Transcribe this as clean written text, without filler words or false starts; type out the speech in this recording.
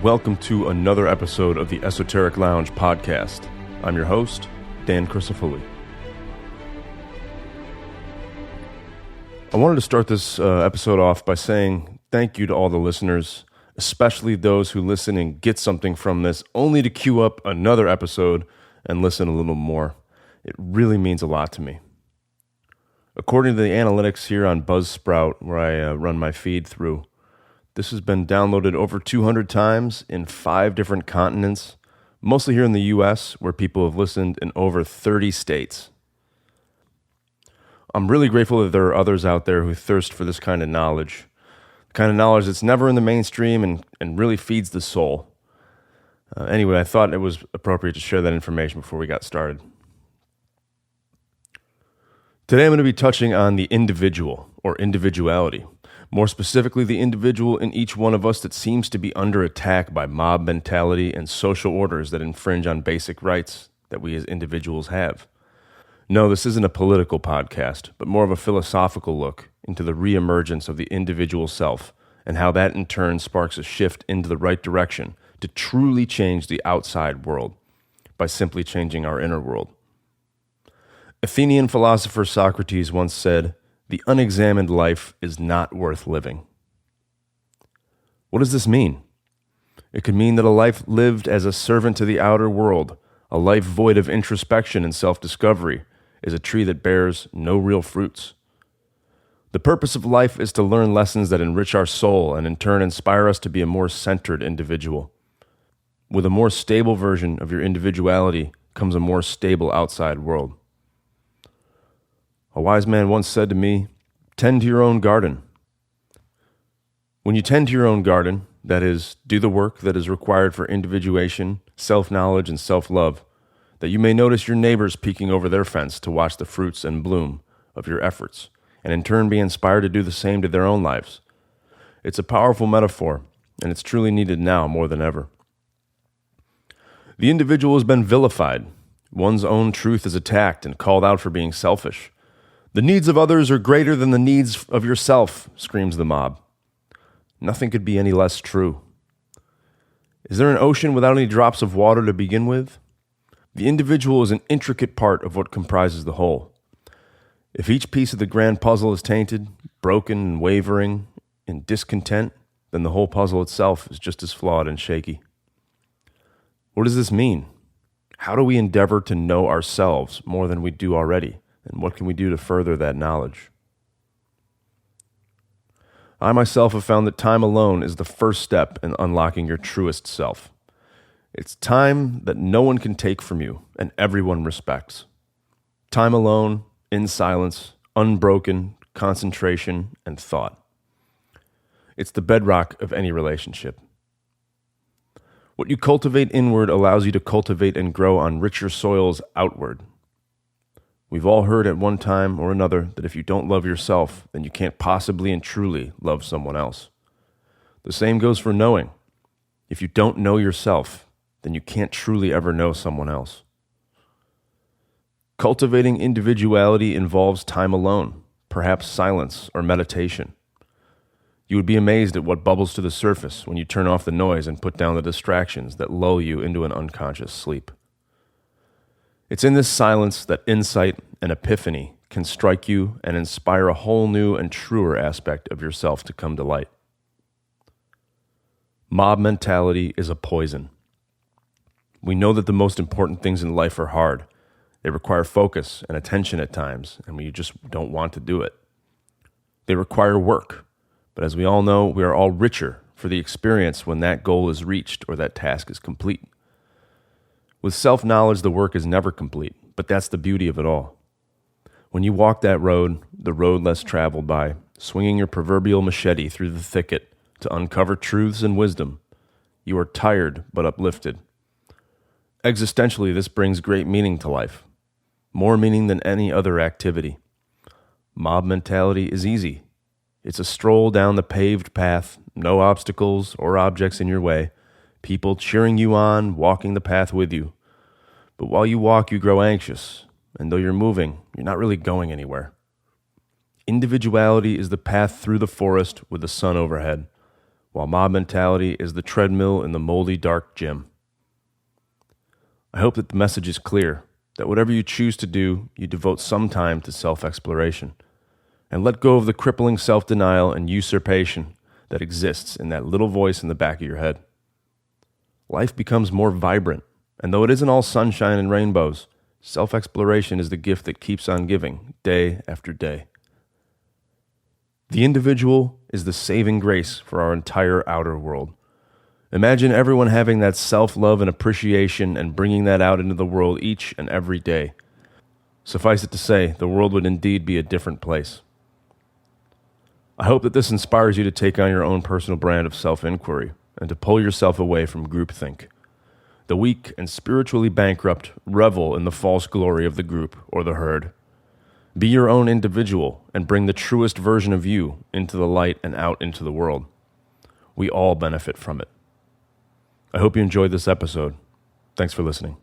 Welcome to another episode of the Esoteric Lounge podcast. I'm your host, Dan Crisafulli. I wanted to start this episode off by saying thank you to all the listeners, especially those who listen and get something from this, only to queue up another episode and listen a little more. It really means a lot to me. According to the analytics here on Buzzsprout, where I run my feed through, this has been downloaded over 200 times in 5 different continents, mostly here in the U.S., where people have listened in over 30 states. I'm really grateful that there are others out there who thirst for this kind of knowledge, the kind of knowledge that's never in the mainstream and really feeds the soul. Anyway, I thought it was appropriate to share that information before we got started. Today I'm going to be touching on the individual, or individuality. More specifically, the individual in each one of us that seems to be under attack by mob mentality and social orders that infringe on basic rights that we as individuals have. No, this isn't a political podcast, but more of a philosophical look into the reemergence of the individual self and how that in turn sparks a shift into the right direction to truly change the outside world by simply changing our inner world. Athenian philosopher Socrates once said, "The unexamined life is not worth living." What does this mean? It could mean that a life lived as a servant to the outer world, a life void of introspection and self-discovery, is a tree that bears no real fruits. The purpose of life is to learn lessons that enrich our soul and in turn inspire us to be a more centered individual. With a more stable version of your individuality comes a more stable outside world. A wise man once said to me, "Tend to your own garden." When you tend to your own garden, that is, do the work that is required for individuation, self-knowledge, and self-love, that you may notice your neighbors peeking over their fence to watch the fruits and bloom of your efforts, and in turn be inspired to do the same to their own lives. It's a powerful metaphor, and it's truly needed now more than ever. The individual has been vilified. One's own truth is attacked and called out for being selfish. "The needs of others are greater than the needs of yourself," screams the mob. Nothing could be any less true. Is there an ocean without any drops of water to begin with? The individual is an intricate part of what comprises the whole. If each piece of the grand puzzle is tainted, broken and wavering, in discontent, then the whole puzzle itself is just as flawed and shaky. What does this mean? How do we endeavor to know ourselves more than we do already? And what can we do to further that knowledge? I myself have found that time alone is the first step in unlocking your truest self. It's time that no one can take from you and everyone respects. Time alone, in silence, unbroken concentration and thought. It's the bedrock of any relationship. What you cultivate inward allows you to cultivate and grow on richer soils outward. We've all heard at one time or another that if you don't love yourself, then you can't possibly and truly love someone else. The same goes for knowing. If you don't know yourself, then you can't truly ever know someone else. Cultivating individuality involves time alone, perhaps silence or meditation. You would be amazed at what bubbles to the surface when you turn off the noise and put down the distractions that lull you into an unconscious sleep. It's in this silence that insight and epiphany can strike you and inspire a whole new and truer aspect of yourself to come to light. Mob mentality is a poison. We know that the most important things in life are hard. They require focus and attention at times, and we just don't want to do it. They require work, but as we all know, we are all richer for the experience when that goal is reached or that task is complete. With self-knowledge, the work is never complete, but that's the beauty of it all. When you walk that road, the road less traveled by, swinging your proverbial machete through the thicket to uncover truths and wisdom, you are tired but uplifted. Existentially, this brings great meaning to life, more meaning than any other activity. Mob mentality is easy. It's a stroll down the paved path, no obstacles or objects in your way, people cheering you on, walking the path with you. But while you walk, you grow anxious, and though you're moving, you're not really going anywhere. Individuality is the path through the forest with the sun overhead, while mob mentality is the treadmill in the moldy, dark gym. I hope that the message is clear, that whatever you choose to do, you devote some time to self-exploration, and let go of the crippling self-denial and usurpation that exists in that little voice in the back of your head. Life becomes more vibrant, and though it isn't all sunshine and rainbows, self-exploration is the gift that keeps on giving, day after day. The individual is the saving grace for our entire outer world. Imagine everyone having that self-love and appreciation and bringing that out into the world each and every day. Suffice it to say, the world would indeed be a different place. I hope that this inspires you to take on your own personal brand of self-inquiry and to pull yourself away from groupthink. The weak and spiritually bankrupt revel in the false glory of the group or the herd. Be your own individual and bring the truest version of you into the light and out into the world. We all benefit from it. I hope you enjoyed this episode. Thanks for listening.